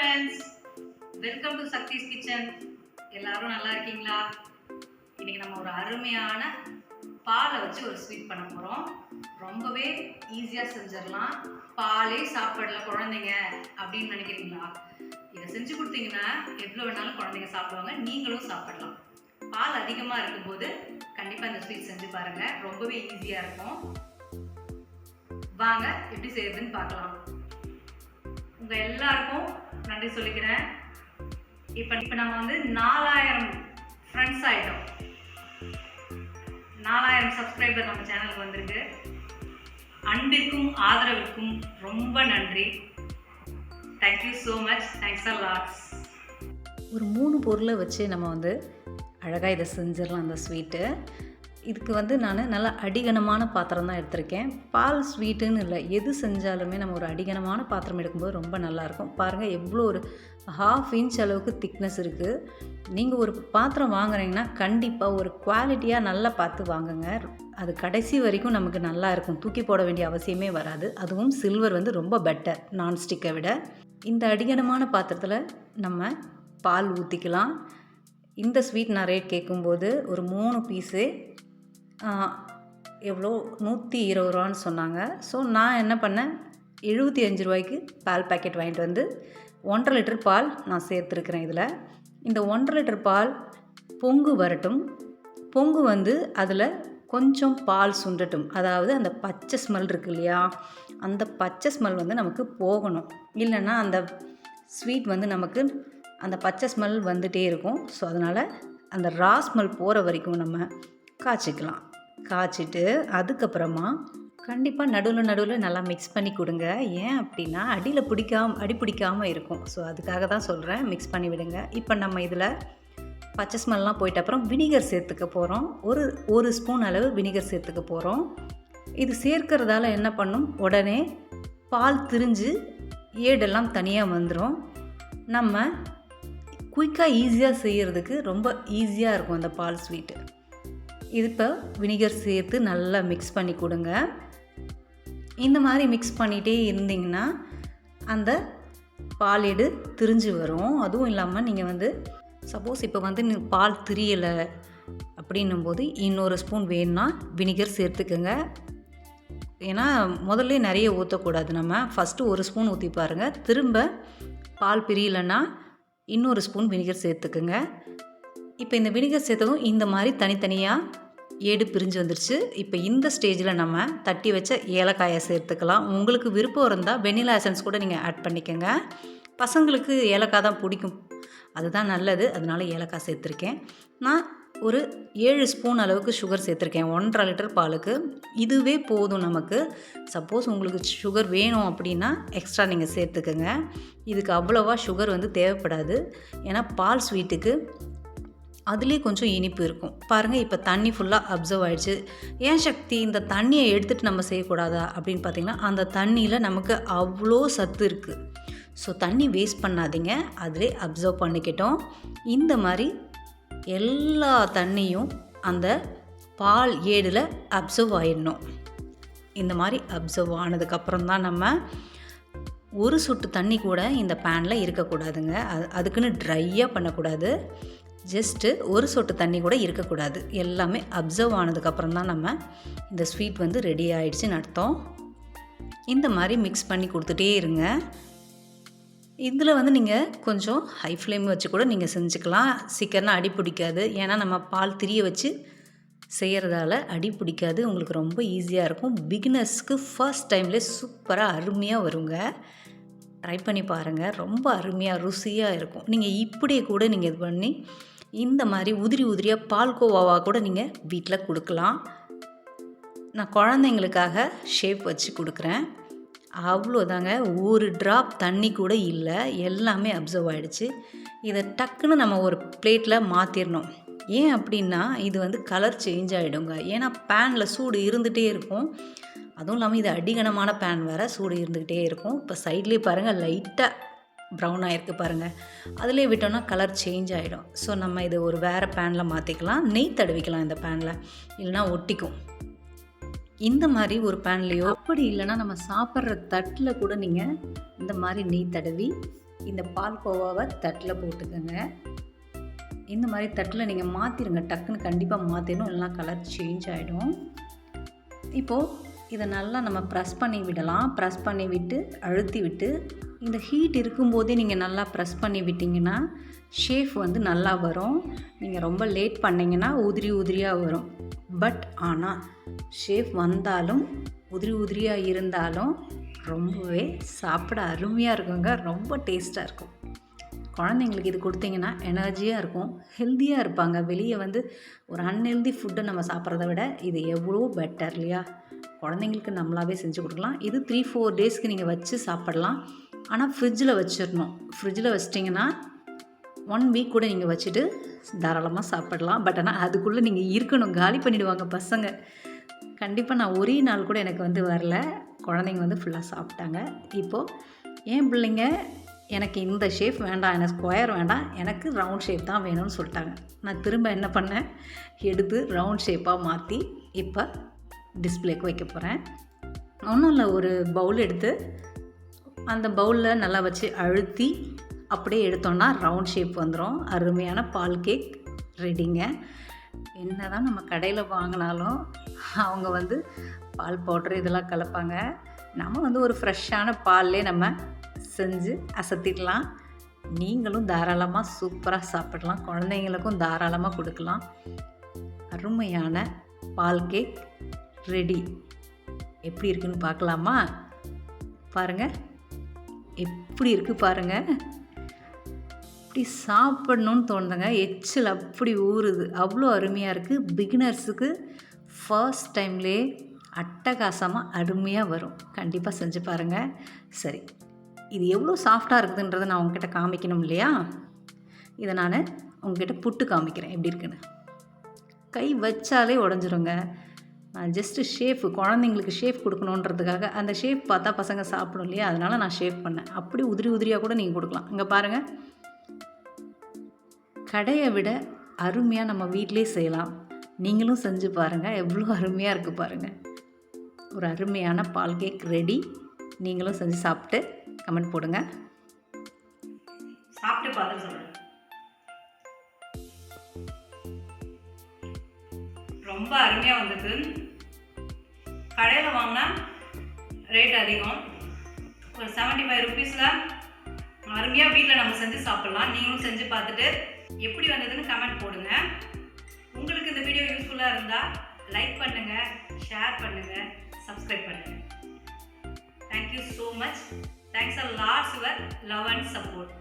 Friends, welcome to Shakti's kitchen. எல்லாரும் நல்லா இருக்கீங்களா? இன்னைக்கு நம்ம ஒரு அருமையான பாலை வச்சு ஒரு ஸ்வீட் பண்ண போகிறோம். ரொம்பவே ஈஸியாக செஞ்சிடலாம். பாலே சாப்பிடல குழந்தைங்க அப்படின்னு நினைக்கிறீங்களா? இதை செஞ்சு கொடுத்தீங்கன்னா எவ்வளோ வேணாலும் குழந்தைங்க சாப்பிடுவாங்க, நீங்களும் சாப்பிடலாம். பால் அதிகமாக இருக்கும்போது கண்டிப்பாக இந்த ஸ்வீட் செஞ்சு பாருங்கள். ரொம்பவே ஈஸியாக இருக்கும். வாங்க எப்படி செய்யறதுன்னு பார்க்கலாம். உங்கள் எல்லாருக்கும் நன்றி சொல்லிக்கிறேன். இப்போ நம்ம வந்து 4000 ஃப்ரெண்ட்ஸ் ஆகிட்டோம். 4000 சப்ஸ்கிரைபர் நம்ம சேனலுக்கு வந்திருக்கு. அன்பிற்கும் ஆதரவிற்கும் ரொம்ப நன்றி. Thank you so much. தேங்க்ஸ் அ லாட்ஸ். ஒரு 3 பொருளை வச்சு நம்ம வந்து அழகாக இதை செஞ்சிடலாம். அந்த ஸ்வீட்டு இதுக்கு வந்து நான் நல்லா அடிகனமான பாத்திரம் தான் எடுத்திருக்கேன். பால் ஸ்வீட்டுன்னு இல்லை, எது செஞ்சாலுமே நம்ம ஒரு அடிகனமான பாத்திரம் எடுக்கும்போது ரொம்ப நல்லாயிருக்கும். பாருங்கள், எவ்வளோ ஒரு 1/2 இன்ச் அளவுக்கு திக்னஸ் இருக்குது. நீங்கள் ஒரு பாத்திரம் வாங்குறீங்கன்னா கண்டிப்பாக ஒரு குவாலிட்டியாக நல்லா பார்த்து வாங்குங்க. அது கடைசி வரைக்கும் நமக்கு நல்லா இருக்கும். தூக்கி போட வேண்டிய அவசியமே வராது. அதுவும் சில்வர் வந்து ரொம்ப பெட்டர் நான்ஸ்டிக்கை விட. இந்த அடிகனமான பாத்திரத்தில் நம்ம பால் ஊற்றிக்கலாம். இந்த ஸ்வீட் நான் ரேட் கேட்கும்போது ஒரு 3 பீஸு எவ்வளோ 120 ரூபான்னு சொன்னாங்க. ஸோ நான் என்ன பண்ணேன், 75 ரூபாய்க்கு பால் பேக்கெட் வாங்கிட்டு வந்து 1.5 லிட்டர் பால் நான் சேர்த்துருக்குறேன். இதில் இந்த 1.5 லிட்டர் பால் பொங்கு வரட்டும். பொங்கு வந்து அதில் கொஞ்சம் பால் சுண்டட்டும். அதாவது அந்த பச்சை ஸ்மெல் இருக்குது இல்லையா, அந்த பச்சை ஸ்மெல் வந்து நமக்கு போகணும். இல்லைன்னா அந்த ஸ்வீட் வந்து நமக்கு அந்த பச்சை ஸ்மெல் வந்துகிட்டே இருக்கும். ஸோ அதனால் அந்த ரா ஸ்மெல் போகிற வரைக்கும் நம்ம காய்ச்சிக்கலாம். காய்ச்சிட்டு அதுக்கப்புறமா கண்டிப்பாக நடுவில் நல்லா மிக்ஸ் பண்ணி கொடுங்க. ஏன் அப்படின்னா அடி பிடிக்காமல் இருக்கும். ஸோ அதுக்காக தான் சொல்கிறேன், மிக்ஸ் பண்ணி விடுங்க. இப்போ நம்ம இதில் பச்சை ஸ்மெல்லாம் போயிட்ட அப்புறம் வினிகர் சேர்த்துக்க போகிறோம். ஒரு ஸ்பூன் அளவு வினிகர் சேர்த்துக்க போகிறோம். இது சேர்க்கறதால என்ன பண்ணும், உடனே பால் திரிஞ்சு ஏடெல்லாம் தனியாக வந்துடும். நம்ம குயிக்காக ஈஸியாக செய்கிறதுக்கு ரொம்ப ஈஸியாக இருக்கும் அந்த பால் ஸ்வீட்டு. இது இப்போ வினிகர் சேர்த்து நல்லா மிக்ஸ் பண்ணி கொடுங்க. இந்த மாதிரி மிக்ஸ் பண்ணிகிட்டே இருந்தீங்கன்னா அந்த பால் எடு திரிஞ்சு வரும். அதுவும் இல்லாமல் நீங்கள் வந்து சப்போஸ் இப்போ வந்து பால் திரியலை அப்படின்னும் போது இன்னொரு ஸ்பூன் வேணும்னா வினிகர் சேர்த்துக்கோங்க. ஏன்னா முதல்ல நிறைய ஊற்றக்கூடாது. நம்ம ஃபஸ்ட்டு ஒரு ஸ்பூன் ஊற்றி பாருங்கள். திரும்ப பால் பிரியலைன்னா இன்னொரு ஸ்பூன் வினிகர் சேர்த்துக்குங்க. இப்போ இந்த வினிகர் சேர்த்ததும் இந்த மாதிரி தனித்தனியாக ஏடு பிரிஞ்சு வந்துருச்சு. இப்போ இந்த ஸ்டேஜில் நம்ம தட்டி வச்ச ஏலக்காயை சேர்த்துக்கலாம். உங்களுக்கு விருப்பம் இருந்தால் வெனிலா எசன்ஸ் கூட நீங்கள் ஆட் பண்ணிக்கோங்க. பசங்களுக்கு ஏலக்காய் தான் பிடிக்கும், அதுதான் நல்லது. அதனால் ஏலக்காய் சேர்த்துருக்கேன். நான் ஒரு 7 ஸ்பூன் அளவுக்கு சுகர் சேர்த்துருக்கேன் 1.5 லிட்டர் பாலுக்கு. இதுவே போதும் நமக்கு. சப்போஸ் உங்களுக்கு சுகர் வேணும் அப்படின்னா எக்ஸ்ட்ரா நீங்கள் சேர்த்துக்கோங்க. இதுக்கு அவ்வளோவா சுகர் வந்து தேவைப்படாது. ஏன்னா பால் ஸ்வீட்டுக்கு அதுலேயே கொஞ்சம் இனிப்பு இருக்கும். பாருங்கள், இப்போ தண்ணி ஃபுல்லாக அப்சர்வ் ஆகிடுச்சு. ஏன் சக்தி, இந்த தண்ணியை எடுத்துகிட்டு நம்ம செய்யக்கூடாதா அப்படின்னு பார்த்திங்கன்னா, அந்த தண்ணியில் நமக்கு அவ்வளோ சத்து இருக்குது. ஸோ தண்ணி வேஸ்ட் பண்ணாதீங்க, அதிலே அப்சர்வ் பண்ணிக்கிட்டோம். இந்த மாதிரி எல்லா தண்ணியும் அந்த பால் ஏடில் அப்சர்வ் ஆகிடணும். இந்த மாதிரி அப்சர்வ் ஆனதுக்கப்புறம் தான் நம்ம ஒரு சொட்டு தண்ணி கூட இந்த பேனில் இருக்கக்கூடாதுங்க. அதுக்குன்னு ட்ரையாக பண்ணக்கூடாது. ஜஸ்ட்டு ஒரு சொட்டு தண்ணி கூட இருக்கக்கூடாது. எல்லாமே அப்சர்வ் ஆனதுக்கப்புறம் தான் நம்ம இந்த ஸ்வீட் வந்து ரெடி ஆகிடுச்சின்னு அர்த்தம். இந்த மாதிரி மிக்ஸ் பண்ணி கொடுத்துட்டே இருங்க. இதில் வந்து நீங்கள் கொஞ்சம் ஹை ஃப்ளேம் வச்சு கூட நீங்கள் செஞ்சுக்கலாம். சீக்கிரம் அடி பிடிக்காது. ஏன்னா நம்ம பால் திரிய வச்சு செய்கிறதால அடி பிடிக்காது. உங்களுக்கு ரொம்ப ஈஸியாக இருக்கும். பிகினர்ஸ்க்கு ஃபர்ஸ்ட் டைம்லேயே சூப்பராக அருமையாக வருங்க. ட்ரை பண்ணி பாருங்கள். ரொம்ப அருமையாக ருசியாக இருக்கும். நீங்கள் இப்படியே கூட நீங்கள் இது பண்ணி இந்த மாதிரி உதிரியாக பால்கோவாவாக கூட நீங்கள் வீட்டில் கொடுக்கலாம். நான் குழந்தைங்களுக்காக ஷேப் வச்சு கொடுக்குறேன். அவ்வளோதாங்க. ஒரு ட்ராப் தண்ணி கூட இல்லை, எல்லாமே அப்சர்வ் ஆகிடுச்சு. இதை டக்குன்னு நம்ம ஒரு பிளேட்டில் மாற்றிடணும். ஏன் அப்படின்னா இது வந்து கலர் சேஞ்ச் ஆகிடுங்க. ஏன்னா பேனில் சூடு இருந்துகிட்டே இருக்கும். அதுவும் இல்லாமல் இது அடிகனமான பேன் வேறு, சூடு இருந்துக்கிட்டே இருக்கும். இப்போ சைட்லேயே பாருங்கள், லைட்டாக ப்ரௌன் ஆகிருக்கு பாருங்கள். அதிலே விட்டோன்னா கலர் சேஞ்ச் ஆகிடும். ஸோ நம்ம இது ஒரு வேறு பேனில் மாற்றிக்கலாம். நெய் தடவிக்கலாம் இந்த பேனில், இல்லைனா ஒட்டிக்கும். இந்த மாதிரி ஒரு பேன்லேயோ, அப்படி இல்லைனா நம்ம சாப்பிட்ற தட்டில் கூட நீங்கள் இந்த மாதிரி நெய் தடவி இந்த பால்கோவாவை தட்டில் போட்டுக்கோங்க. இந்த மாதிரி தட்டில் நீங்கள் மாற்றிடுங்க, டக்குன்னு கண்டிப்பாக மாற்றிடணும், இல்லைனா கலர் சேஞ்ச் ஆகிடும். இப்போது இதை நல்லா நம்ம ப்ரெஸ் பண்ணி விடலாம். ப்ரெஸ் பண்ணி விட்டு அழுத்தி விட்டு, இந்த ஹீட் இருக்கும்போதே நீங்கள் நல்லா ப்ரெஸ் பண்ணி விட்டிங்கன்னா ஷேப் வந்து நல்லா வரும். நீங்கள் ரொம்ப லேட் பண்ணிங்கன்னா உதிரி உதிரியாக வரும். பட் ஆனால் ஷேப் வந்தாலும் உதிரி உதிரியாக இருந்தாலும் ரொம்பவே சாப்பிட அருமையாக இருக்குங்க. ரொம்ப டேஸ்ட்டாக இருக்கும். குழந்தைங்களுக்கு இது கொடுத்தீங்கன்னா எனர்ஜியாக இருக்கும், ஹெல்த்தியாக இருப்பாங்க. வெளியே வந்து ஒரு அன்ஹெல்தி ஃபுட்டை நம்ம சாப்பிட்றத விட இது எவ்வளோ பெட்டர் இல்லையா? குழந்தைங்களுக்கு நம்மளாவே செஞ்சு கொடுக்கலாம். இது 3-4 டேஸ்க்கு நீங்கள் வச்சு சாப்பிடலாம். ஆனால் ஃப்ரிட்ஜில் வச்சிடணும். ஃப்ரிட்ஜில் வச்சிட்டிங்கன்னா 1 வீக் கூட நீங்கள் வச்சுட்டு தாராளமாக சாப்பிடலாம். பட் ஆனால் அதுக்குள்ளே நீங்கள் இருக்கணும், காலி பண்ணிவிடுவாங்க பசங்க. கண்டிப்பாக நான் ஒரே நாள் கூட எனக்கு வந்து வரல, குழந்தைங்க வந்து ஃபுல்லாக சாப்பிட்டாங்க. இப்போது என் பிள்ளைங்க எனக்கு இந்த ஷேப் வேண்டாம், எனக்கு ஸ்கொயர் வேண்டாம், எனக்கு ரவுண்ட் ஷேப் தான் வேணும்னு சொல்லிட்டாங்க. நான் திரும்ப என்ன பண்ணேன், எடுத்து ரவுண்ட் ஷேப்பாக மாற்றி இப்போ டிஸ்பிளேக்கு வைக்க போகிறேன். ஒன்றும் இல்லை, ஒரு பவுல் எடுத்து அந்த பவுலில் நல்லா வச்சு அழுத்தி அப்படியே எடுத்தோன்னா ரவுண்ட் ஷேப் வந்துடும். அருமையான பால் கேக் ரெடிங்க. என்ன தான் நம்ம கடையில் வாங்கினாலும் அவங்க வந்து பால் பவுட்ரு இதெல்லாம் கலப்பாங்க. நம்ம வந்து ஒரு ஃப்ரெஷ்ஷான பால்லே நம்ம செஞ்சு அசத்திடலாம். நீங்களும் தாராளமாக சூப்பராக சாப்பிடலாம், குழந்தைங்களுக்கும் தாராளமாக கொடுக்கலாம். அருமையான பால் கேக் ரெடி. எப்படி இருக்குன்னு பார்க்கலாமா? பாருங்கள், எப்படி இருக்குது பாருங்கள். இப்படி சாப்பிடணுன்னு தோணுதுங்க, எச்சில் அப்படி ஊறுது, அவ்வளோ அருமையாக இருக்குது. பிகினர்ஸுக்கு ஃபர்ஸ்ட் டைம்லே அட்டகாசமாக அருமையாக வரும். கண்டிப்பாக செஞ்சு பாருங்கள். சரி, இது எவ்வளோ சாஃப்டாக இருக்குதுன்றதை நான் உங்ககிட்ட காமிக்கணும் இல்லையா? இதை நான் உங்ககிட்ட புட்டு காமிக்கிறேன் எப்படி இருக்குன்னு. கை வச்சாலே உடஞ்சிருங்க. நான் ஜஸ்ட்டு ஷேஃப், குழந்தைங்களுக்கு ஷேப் கொடுக்கணுன்றதுக்காக அந்த ஷேப் பார்த்தா பசங்க சாப்பிடும் இல்லையா, அதனால் நான் ஷேப் பண்ணேன். அப்படி உதிரி உதிரியாக கூட நீங்கள் கொடுக்கலாம். இங்கே பாருங்கள், கடையை விட அருமையாக நம்ம வீட்டிலே செய்யலாம். நீங்களும் செஞ்சு பாருங்கள், எவ்வளோ அருமையாக இருக்குது பாருங்கள். ஒரு அருமையான பால் கேக் ரெடி. நீங்களும் செஞ்சு சாப்பிட்டு கமெண்ட் போடுங்க. சாப்பிட்டு பார்த்து சொல்லுங்கள். ரொம்ப அருமையாக வந்தது. கடையில் வாங்கினா ரேட் அதிகம். ஒரு 75 ருபீஸில் அருமையாக வீட்டில் நம்ம செஞ்சு சாப்பிட்லாம். நீங்களும் செஞ்சு பார்த்துட்டு எப்படி வந்ததுன்னு கமெண்ட் போடுங்க. உங்களுக்கு இந்த வீடியோ யூஸ்ஃபுல்லாக இருந்தால் லைக் பண்ணுங்கள், ஷேர் பண்ணுங்கள், சப்ஸ்கிரைப் பண்ணுங்கள். Thank you so much. Thanks a lot your love and support.